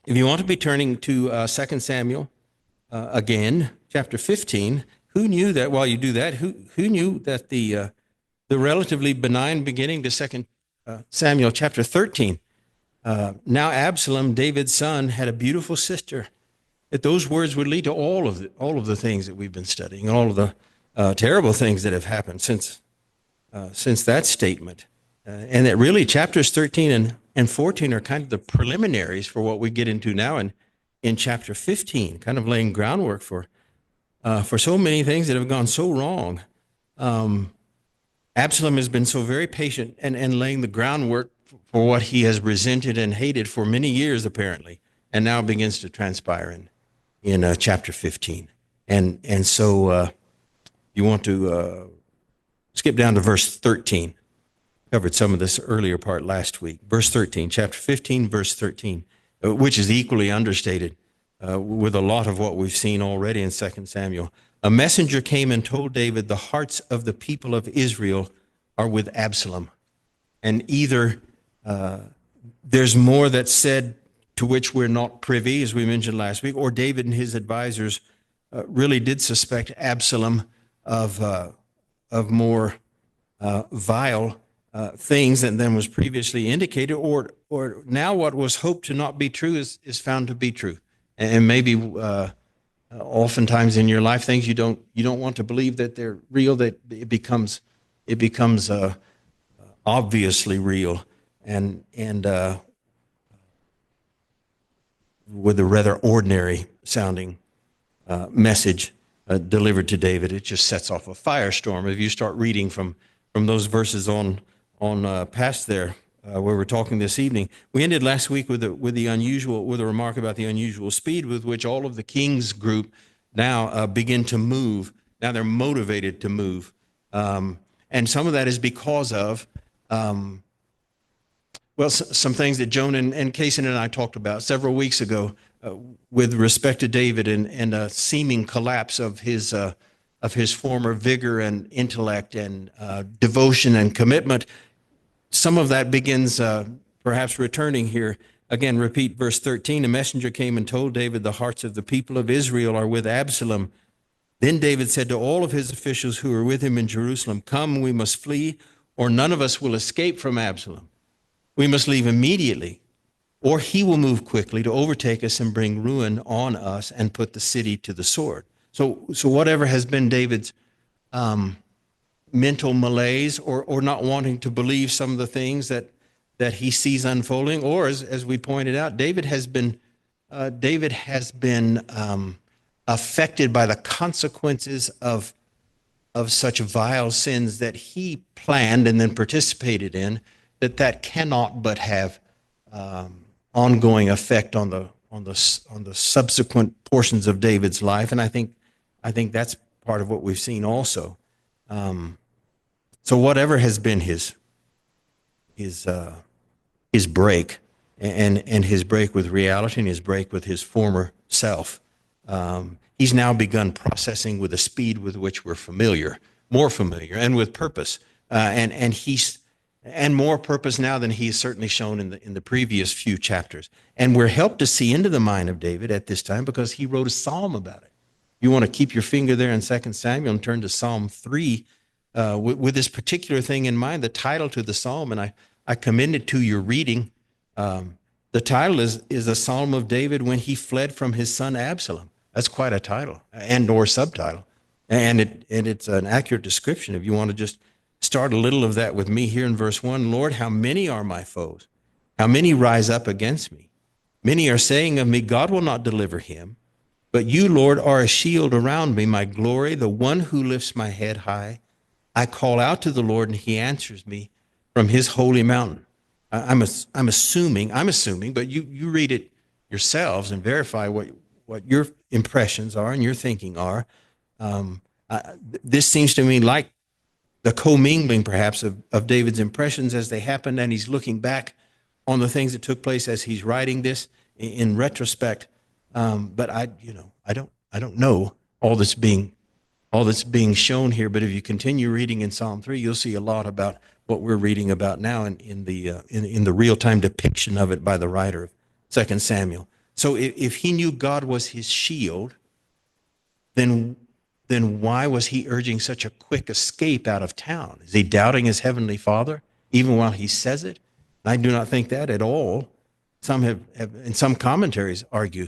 If you want to be turning to 2 Samuel again, chapter 15, who knew that while you do that, who knew that the relatively benign beginning to 2 Samuel chapter 13, now Absalom, David's son, had a beautiful sister, that those words would lead to all of the things that we've been studying, all of the terrible things that have happened since that statement. And that really chapters 13 and 14 are kind of the preliminaries for what we get into now in chapter 15, kind of laying groundwork for so many things that have gone so wrong. Absalom has been so very patient and laying the groundwork for what he has resented and hated for many years, apparently, and now begins to transpire in chapter 15. And so you want to skip down to verse 13. Covered some of this earlier part last week. Verse 13, chapter 15, verse 13, which is equally understated with a lot of what we've seen already in 2 Samuel. A messenger came and told David, the hearts of the people of Israel are with Absalom. And either there's more that's said to which we're not privy, as we mentioned last week, or David and his advisors really did suspect Absalom of more vile things than was previously indicated, or now what was hoped to not be true is found to be true. And maybe oftentimes in your life, things you don't want to believe that they're real, that it becomes obviously real, and with a rather ordinary sounding message delivered to David, it just sets off a firestorm. If you start reading from those verses on past there, where we're talking this evening, we ended last week with a remark about the unusual speed with which all of the king's group now begin to move. Now they're motivated to move, and some of that is because of some things that Joan and Kaysen and I talked about several weeks ago with respect to David and a seeming collapse of his former vigor and intellect and devotion and commitment. Some of that begins perhaps returning here. Again, repeat verse 13. A messenger came and told David, the hearts of the people of Israel are with Absalom. Then David said to all of his officials who were with him in Jerusalem, come, we must flee, or none of us will escape from Absalom. We must leave immediately, or he will move quickly to overtake us and bring ruin on us and put the city to the sword. So whatever has been David's mental malaise or not wanting to believe some of the things that he sees unfolding, or as we pointed out, David has been affected by the consequences of such vile sins that he planned and then participated in, that cannot but have ongoing effect on the subsequent portions of David's life. And I think that's part of what we've seen also. So whatever has been his break and his break with reality and his break with his former self, he's now begun processing with a speed with which we're familiar, more familiar, and with purpose, and more purpose now than he's certainly shown in the previous few chapters. And we're helped to see into the mind of David at this time because he wrote a psalm about it. You want to keep your finger there in 2 Samuel and turn to Psalm 3 with this particular thing in mind, the title to the psalm, and I commend it to your reading. The title is a psalm of David when he fled from his son Absalom. That's quite a title or subtitle, and it's an accurate description. If you want to just start a little of that with me here in verse 1. Lord, how many are my foes? How many rise up against me? Many are saying of me, God will not deliver him. But you, Lord, are a shield around me, my glory, the one who lifts my head high. I call out to the Lord, and he answers me from his holy mountain. I'm assuming, but you read it yourselves and verify what your impressions are and your thinking are. This seems to me like the commingling, perhaps, of David's impressions as they happened, and he's looking back on the things that took place as he's writing this in retrospect. But I don't know all that's being shown here. But if you continue reading in Psalm 3, you'll see a lot about what we're reading about now in the real time depiction of it by the writer of 2 Samuel. So if he knew God was his shield, then why was he urging such a quick escape out of town? Is he doubting his heavenly Father even while he says it? I do not think that at all. Some have and some commentaries argue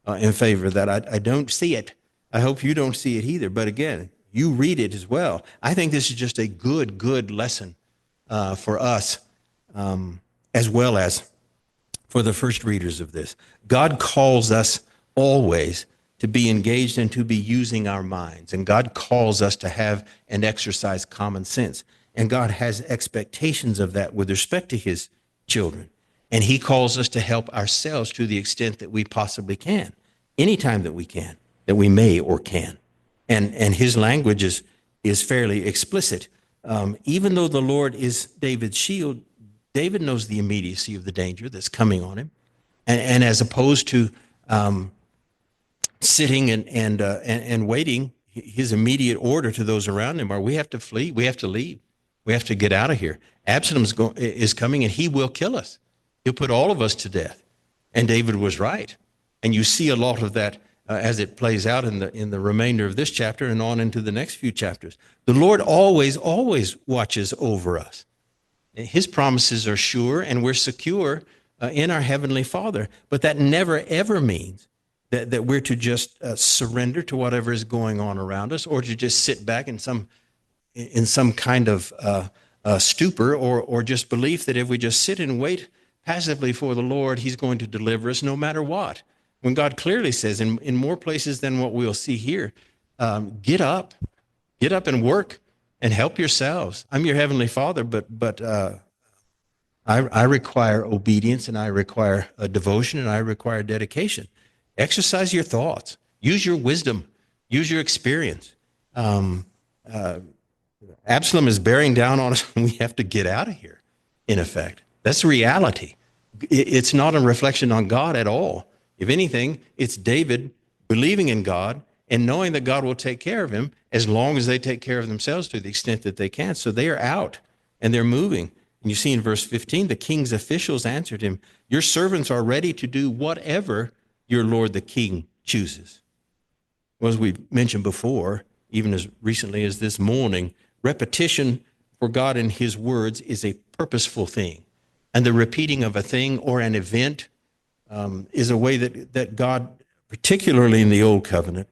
in favor of that. I don't see it. I hope you don't see it either. But again, you read it as well. I think this is just a good lesson for us, as well as for the first readers of this. God calls us always to be engaged and to be using our minds. And God calls us to have and exercise common sense. And God has expectations of that with respect to his children. And he calls us to help ourselves to the extent that we possibly can, anytime that we can, that we may or can. And his language is fairly explicit. Even though the Lord is David's shield, David knows the immediacy of the danger that's coming on him. And as opposed to sitting and waiting, his immediate order to those around him are, we have to flee, we have to leave, we have to get out of here. Absalom is coming, and he will kill us. He'll put all of us to death. And David was right. And you see a lot of that as it plays out in the remainder of this chapter and on into the next few chapters. The Lord always watches over us. His promises are sure, and we're secure in our Heavenly Father. But that never, ever means that we're to just surrender to whatever is going on around us, or to just sit back in some kind of stupor or just belief that if we just sit and wait passively for the Lord, he's going to deliver us no matter what. When God clearly says in more places than what we'll see here, get up and work and help yourselves. I'm your Heavenly Father, but I require obedience, and I require a devotion, and I require dedication. Exercise your thoughts. Use your wisdom. Use your experience. Absalom is bearing down on us, and we have to get out of here, in effect. That's reality. It's not a reflection on God at all. If anything, it's David believing in God and knowing that God will take care of him as long as they take care of themselves to the extent that they can. So they are out, and they're moving. And you see in verse 15, the king's officials answered him, your servants are ready to do whatever your lord the king chooses. Well, as we mentioned before, even as recently as this morning, repetition for God and his words is a purposeful thing. And the repeating of a thing or an event is a way that God, particularly in the Old Covenant,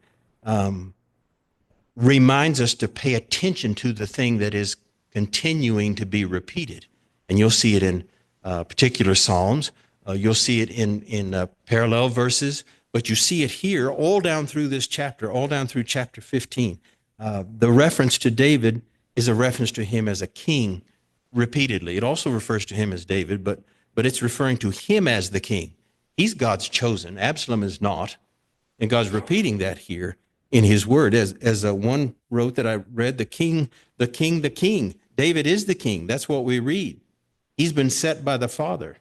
reminds us to pay attention to the thing that is continuing to be repeated. And you'll see it in particular Psalms. You'll see it in parallel verses. But you see it here all down through this chapter, all down through chapter 15. The reference to David is a reference to him as a king repeatedly. It also refers to him as David, but it's referring to him as the king. He's God's chosen. Absalom is not. And God's repeating that here in his word. As one wrote that I read, the king. David is the king. That's what we read. He's been set by the Father,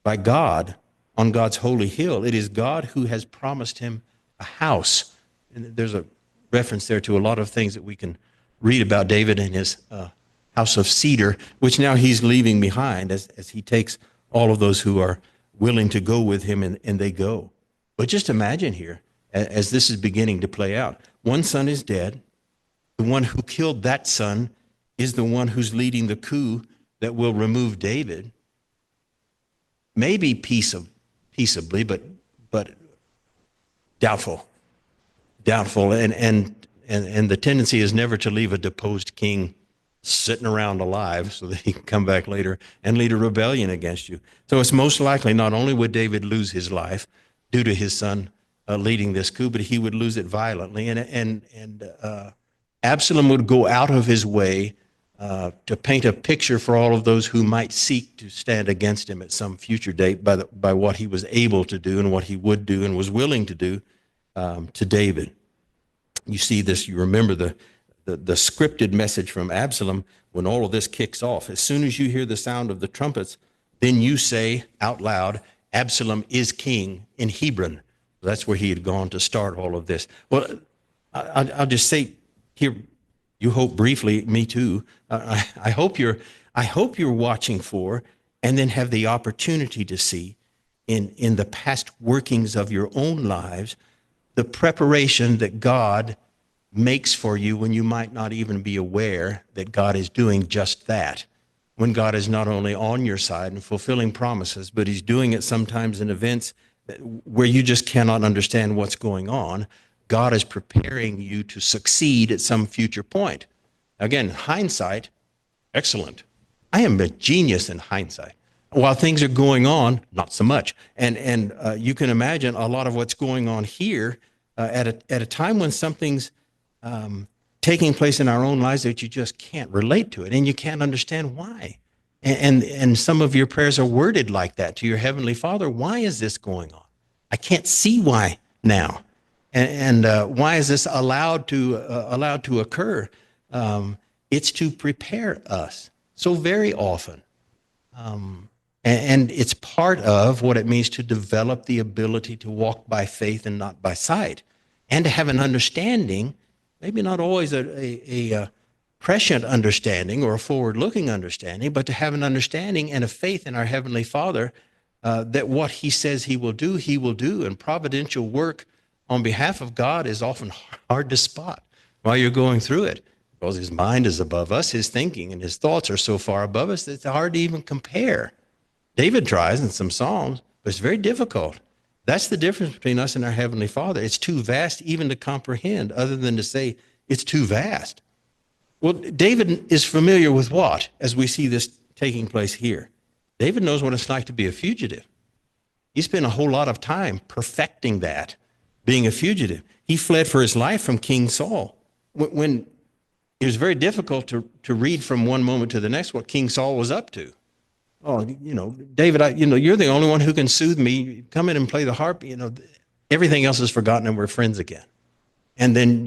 by God, on God's holy hill. It is God who has promised him a house. And there's a reference there to a lot of things that we can read about David and his house of cedar, which now he's leaving behind as he takes all of those who are willing to go with him, and they go. But just imagine here, as this is beginning to play out, one son is dead. The one who killed that son is the one who's leading the coup that will remove David. Maybe peaceably, but doubtful. And the tendency is never to leave a deposed king sitting around alive so that he can come back later and lead a rebellion against you. So it's most likely not only would David lose his life due to his son leading this coup, but he would lose it violently. And Absalom would go out of his way to paint a picture for all of those who might seek to stand against him at some future date by what he was able to do and what he would do and was willing to do to David. You see this, you remember the scripted message from Absalom when all of this kicks off. As soon as you hear the sound of the trumpets, then you say out loud, Absalom is king in Hebron. That's where he had gone to start all of this. Well, I'll just say here, you hope briefly, me too. I hope you're watching for and then have the opportunity to see in the past workings of your own lives, the preparation that God makes for you when you might not even be aware that God is doing just that. When God is not only on your side and fulfilling promises, but he's doing it sometimes in events where you just cannot understand what's going on. God is preparing you to succeed at some future point. Again, hindsight, excellent. I am a genius in hindsight. While things are going on, not so much. And you can imagine a lot of what's going on here at a time when something's taking place in our own lives that you just can't relate to it, and you can't understand why. And some of your prayers are worded like that to your Heavenly Father. Why is this going on? I can't see why now. And why is this allowed to occur? It's to prepare us so very often. And it's part of what it means to develop the ability to walk by faith and not by sight, and to have an understanding, maybe not always a prescient understanding or a forward-looking understanding, but to have an understanding and a faith in our Heavenly Father that what he says he will do, and providential work on behalf of God is often hard to spot while you're going through it, because his mind is above us, his thinking and his thoughts are so far above us that it's hard to even compare. David tries in some Psalms, but it's very difficult. That's the difference between us and our Heavenly Father. It's too vast even to comprehend, other than to say it's too vast. Well, David is familiar with what, as we see this taking place here? David knows what it's like to be a fugitive. He spent a whole lot of time perfecting that, being a fugitive. He fled for his life from King Saul. When it was very difficult to read from one moment to the next what King Saul was up to. Oh, David, you're the only one who can soothe me. Come in and play the harp. Everything else is forgotten and we're friends again. And then,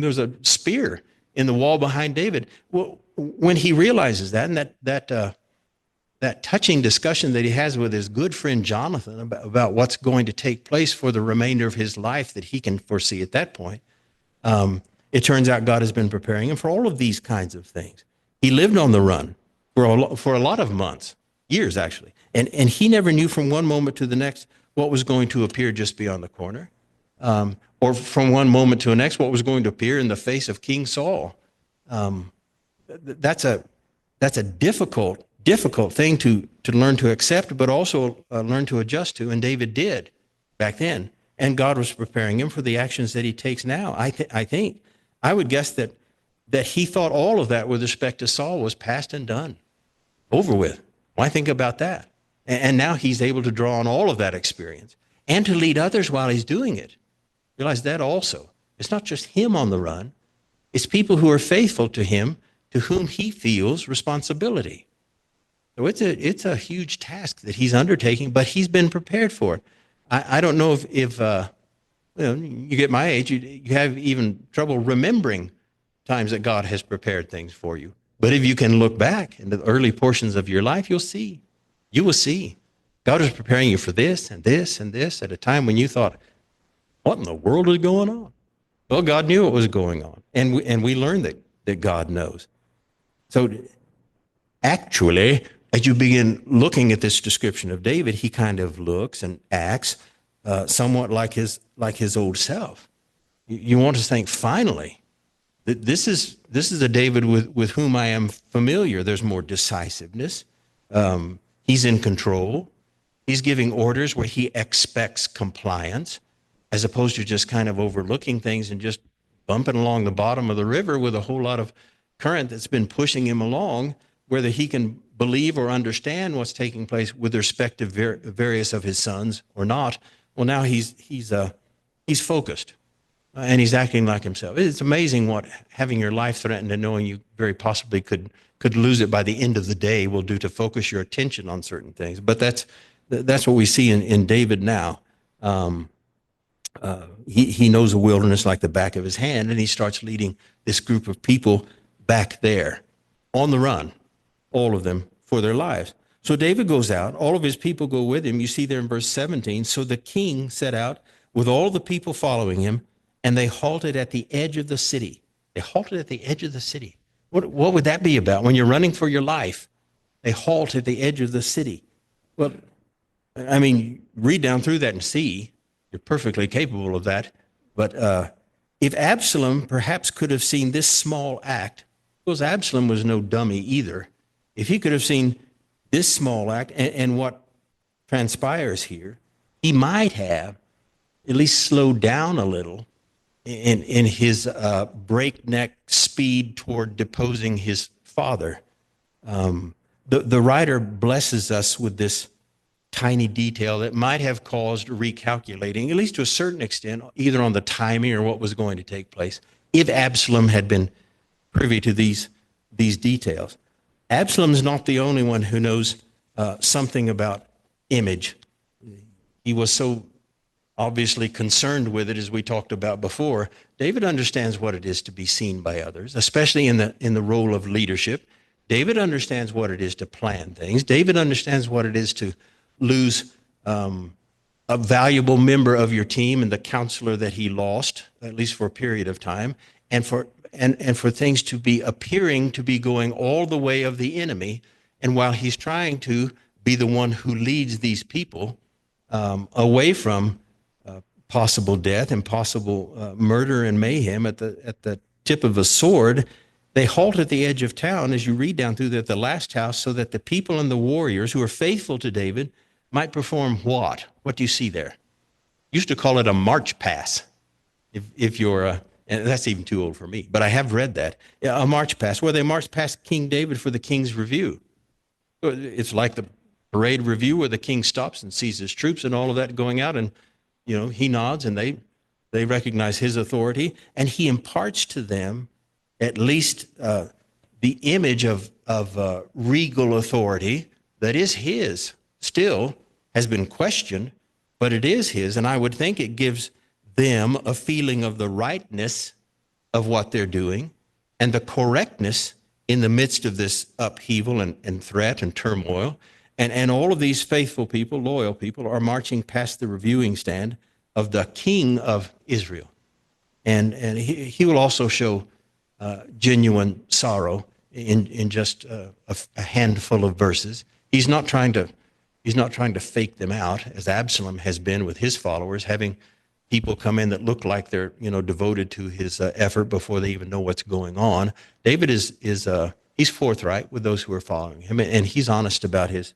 there's a spear in the wall behind David. Well, when he realizes that, and that touching discussion that he has with his good friend Jonathan about what's going to take place for the remainder of his life that he can foresee at that point, it turns out God has been preparing him for all of these kinds of things. He lived on the run for a lot of months, years actually. And he never knew from one moment to the next what was going to appear just beyond the corner, or from one moment to the next what was going to appear in the face of King Saul. That's a difficult thing to learn to accept, but also learn to adjust to, and David did back then. And God was preparing him for the actions that he takes now. I think, I would guess that he thought all of that with respect to Saul was past and done. Over with. Why think about that? And now he's able to draw on all of that experience and to lead others while he's doing it. Realize that also. It's not just him on the run. It's people who are faithful to him, to whom he feels responsibility. So it's a huge task that he's undertaking, but he's been prepared for it. I don't know if you get my age, you have even trouble remembering times that God has prepared things for you. But if you can look back into the early portions of your life, you will see. God is preparing you for this and this and this at a time when you thought, what in the world is going on? Well, God knew what was going on. And we learned that God knows. So actually, as you begin looking at this description of David, he kind of looks and acts somewhat like his old self. You want to think, finally, this is a David with whom I am familiar. There's more decisiveness. He's in control. He's giving orders where he expects compliance, as opposed to just kind of overlooking things and just bumping along the bottom of the river with a whole lot of current that's been pushing him along, whether he can believe or understand what's taking place with respect to various of his sons or not. Well, now he's focused. And he's acting like himself. It's amazing what having your life threatened and knowing you very possibly could lose it by the end of the day will do to focus your attention on certain things. But that's what we see in David now. He knows the wilderness like the back of his hand, and he starts leading this group of people back there on the run, all of them for their lives. So David goes out. All of his people go with him. You see there in verse 17. So the king set out with all the people following him, and they halted at the edge of the city. They halted at the edge of the city. What would that be about? When you're running for your life, they halt at the edge of the city. Well, I mean, read down through that and see you're perfectly capable of that. But if Absalom perhaps could have seen this small act, because Absalom was no dummy either, if he could have seen this small act and what transpires here, he might have at least slowed down a little in his breakneck speed toward deposing his father. The writer blesses us with this tiny detail that might have caused recalculating, at least to a certain extent, either on the timing or what was going to take place, if Absalom had been privy to these details. Absalom's not the only one who knows something about image. He was so obviously concerned with it, as we talked about before. David understands what it is to be seen by others, especially in the role of leadership. David understands what it is to plan things. David understands what it is to lose a valuable member of your team and the counselor that he lost, at least for a period of time, and for things to be appearing to be going all the way of the enemy. And while he's trying to be the one who leads these people away from possible death and possible murder and mayhem at the tip of a sword, they halt at the edge of town, as you read down through the last house, so that the people and the warriors who are faithful to David might perform what? What do you see there? Used to call it a march pass. If you're, and that's even too old for me, but I have read that. A march pass, where they march past King David for the king's review. It's like the parade review where the king stops and sees his troops and all of that going out, and he nods and they recognize his authority, and he imparts to them at least the image of regal authority that is his. Still has been questioned, but it is his, and I would think it gives them a feeling of the rightness of what they're doing and the correctness in the midst of this upheaval and threat and turmoil. And all of these faithful people, loyal people, are marching past the reviewing stand of the king of Israel. And he will also show genuine sorrow in just a handful of verses. He's not trying to fake them out, as Absalom has been with his followers, having people come in that look like they're devoted to his effort before they even know what's going on. David is he's forthright with those who are following him, and he's honest about his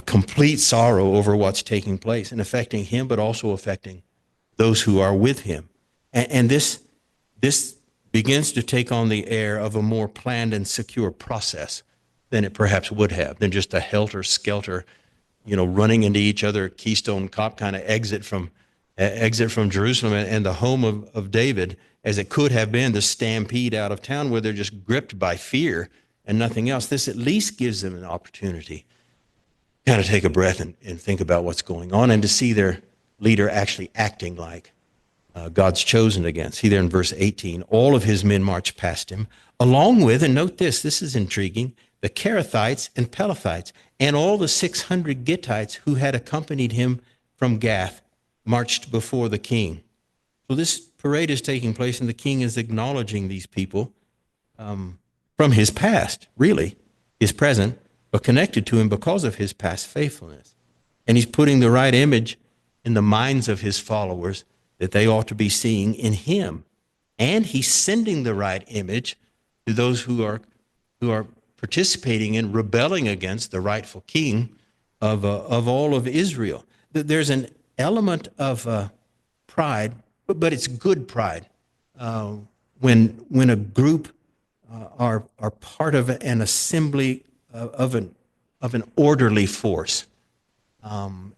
complete sorrow over what's taking place and affecting him, but also affecting those who are with him. And this begins to take on the air of a more planned and secure process than it perhaps would have, than just a helter-skelter, running into each other, Keystone Cop kind of exit from Jerusalem and the home of David, as it could have been the stampede out of town where they're just gripped by fear and nothing else. This at least gives them an opportunity to kind of take a breath and think about what's going on, and to see their leader actually acting like God's chosen again. See there in verse 18, all of his men marched past him, along with, and note this is intriguing, the Kerethites and Pelethites, and all the 600 Gittites who had accompanied him from Gath marched before the king. So this parade is taking place, and the king is acknowledging these people from his past, really, his present, but connected to him because of his past faithfulness. And he's putting the right image in the minds of his followers that they ought to be seeing in him. And he's sending the right image to those who are participating in rebelling against the rightful king of all of Israel. There's an element of pride, but it's good pride. When a group are part of an assembly of an orderly force, and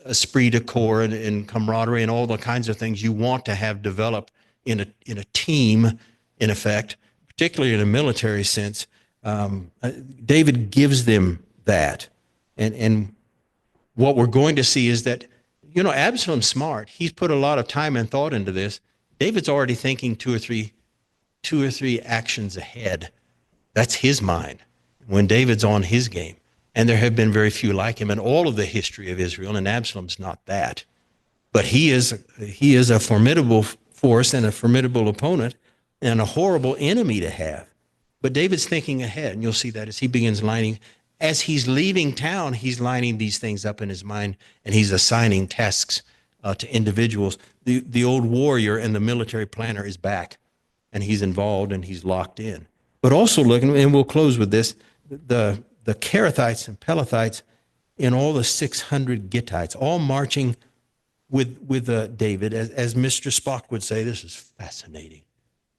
esprit de corps and camaraderie and all the kinds of things you want to have develop in a team, in effect, particularly in a military sense. David gives them that, and what we're going to see is that Absalom's smart. He's put a lot of time and thought into this. David's already thinking two or three actions ahead. That's his mind when David's on his game. And there have been very few like him in all of the history of Israel, and Absalom's not that. But he is a formidable force and a formidable opponent and a horrible enemy to have. But David's thinking ahead, and you'll see that as he begins lining. as he's leaving town, he's lining these things up in his mind, and he's assigning tasks to individuals. The old warrior and the military planner is back, and he's involved and he's locked in. But also looking, and we'll close with this, the Kerethites and Pelethites and all the 600 Gittites, all marching with David. As Mr. Spock would say, this is fascinating.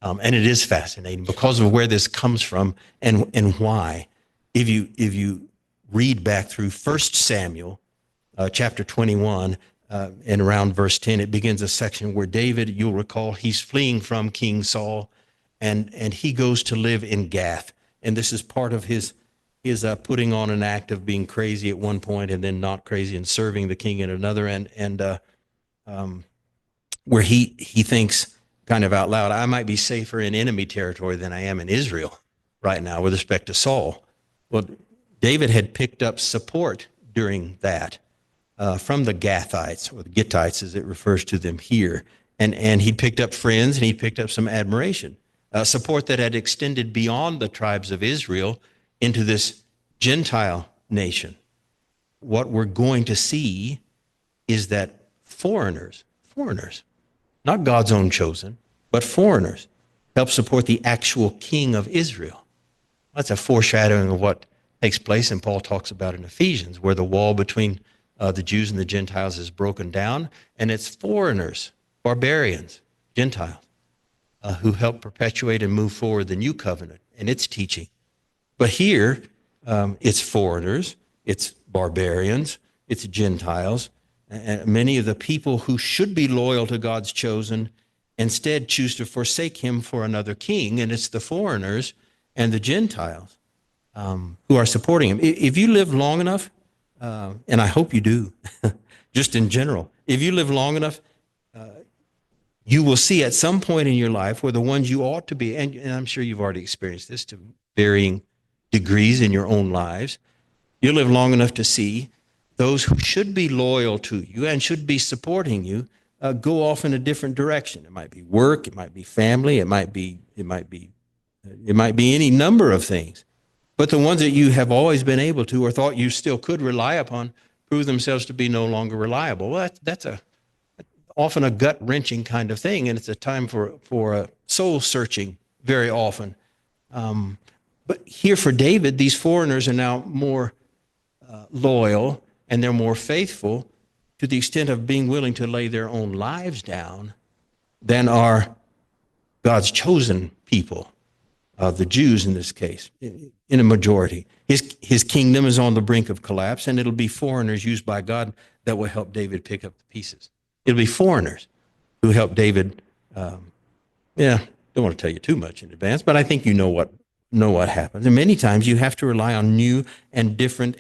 And it is fascinating because of where this comes from and why. If you read back through 1 Samuel chapter 21 and around verse 10, it begins a section where David, you'll recall, he's fleeing from King Saul, and he goes to live in Gath. And this is part of his putting on an act of being crazy at one point and then not crazy and serving the king at another, and where he thinks kind of out loud, I might be safer in enemy territory than I am in Israel right now with respect to Saul. Well, David had picked up support during that from the Gathites, or the Gittites as it refers to them here. And he picked up friends, and he picked up some admiration, support that had extended beyond the tribes of Israel into this Gentile nation. What we're going to see is that foreigners, not God's own chosen, but foreigners, help support the actual king of Israel. That's a foreshadowing of what takes place, and Paul talks about in Ephesians, where the wall between the Jews and the Gentiles is broken down, and it's foreigners, barbarians, Gentiles, who help perpetuate and move forward the new covenant and its teaching. But here, it's foreigners, it's barbarians, it's Gentiles, and many of the people who should be loyal to God's chosen instead choose to forsake him for another king, and it's the foreigners and the Gentiles who are supporting him. If you live long enough, and I hope you do, just in general, if you live long enough, you will see at some point in your life where the ones you ought to be, and I'm sure you've already experienced this to varying degrees in your own lives, you'll live long enough to see those who should be loyal to you and should be supporting you go off in a different direction. It might be work, it might be family, it might be any number of things. But the ones that you have always been able to or thought you still could rely upon prove themselves to be no longer reliable. Well, that's often a gut-wrenching kind of thing, and it's a time for soul-searching very often. But here for David, these foreigners are now more loyal, and they're more faithful to the extent of being willing to lay their own lives down than are God's chosen people, the Jews in this case, in a majority. His kingdom is on the brink of collapse, and it'll be foreigners used by God that will help David pick up the pieces. It'll be foreigners who help David. Don't want to tell you too much in advance, but I think you know what happens. And many times you have to rely on new and different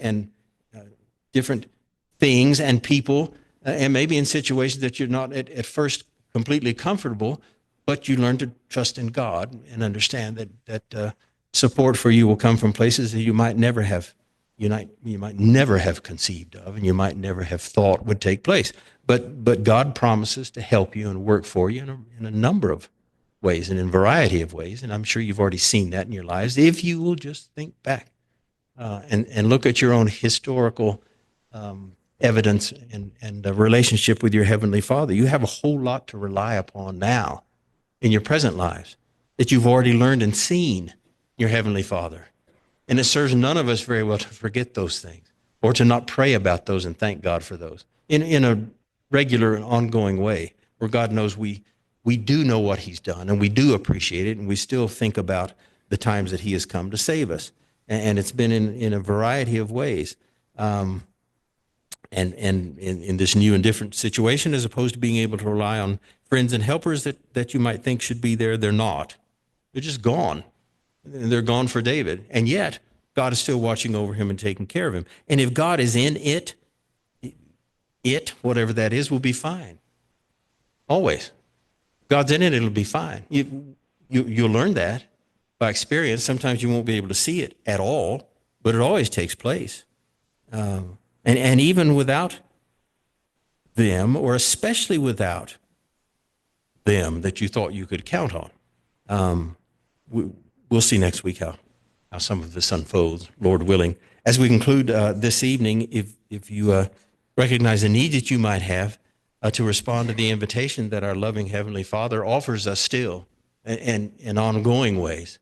things and people, and maybe in situations that you're not at first completely comfortable, but you learn to trust in God and understand that support for you will come from places that you might never have conceived of, and you might never have thought would take place. But God promises to help you and work for you in a number of ways and in a variety of ways, and I'm sure you've already seen that in your lives if you will just think back and look at your own historical evidence and relationship with your Heavenly Father. You have a whole lot to rely upon now in your present lives that you've already learned and seen your Heavenly Father. And it serves none of us very well to forget those things or to not pray about those and thank God for those in a regular and ongoing way where God knows we do know what he's done and we do appreciate it, and we still think about the times that he has come to save us. And it's been in a variety of ways. And in this new and different situation, as opposed to being able to rely on friends and helpers that you might think should be there, they're not. They're just gone. They're gone for David. And yet, God is still watching over him and taking care of him. And if God is in it, whatever that is, will be fine. Always. God's in it, it'll be fine. You'll learn that by experience. Sometimes you won't be able to see it at all, but it always takes place. And even without them, or especially without them that you thought you could count on, we'll see next week how some of this unfolds, Lord willing. As we conclude this evening, if you recognize a need that you might have to respond to the invitation that our loving Heavenly Father offers us still in ongoing ways,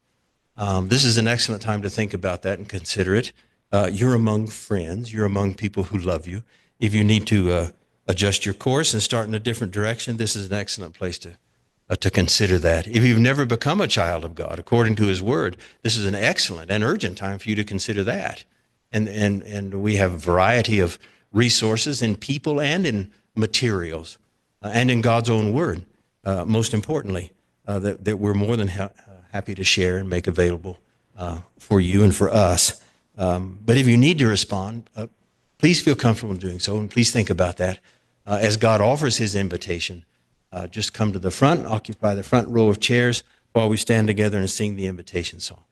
this is an excellent time to think about that and consider it. You're among friends. You're among people who love you. If you need to adjust your course and start in a different direction, this is an excellent place to consider that. If you've never become a child of God, according to His Word, this is an excellent and urgent time for you to consider that. And we have a variety of resources in people and in materials and in God's own Word, most importantly, that we're more than happy to share and make available for you and for us. But if you need to respond, please feel comfortable in doing so, and please think about that. As God offers His invitation, just come to the front, occupy the front row of chairs while we stand together and sing the invitation song.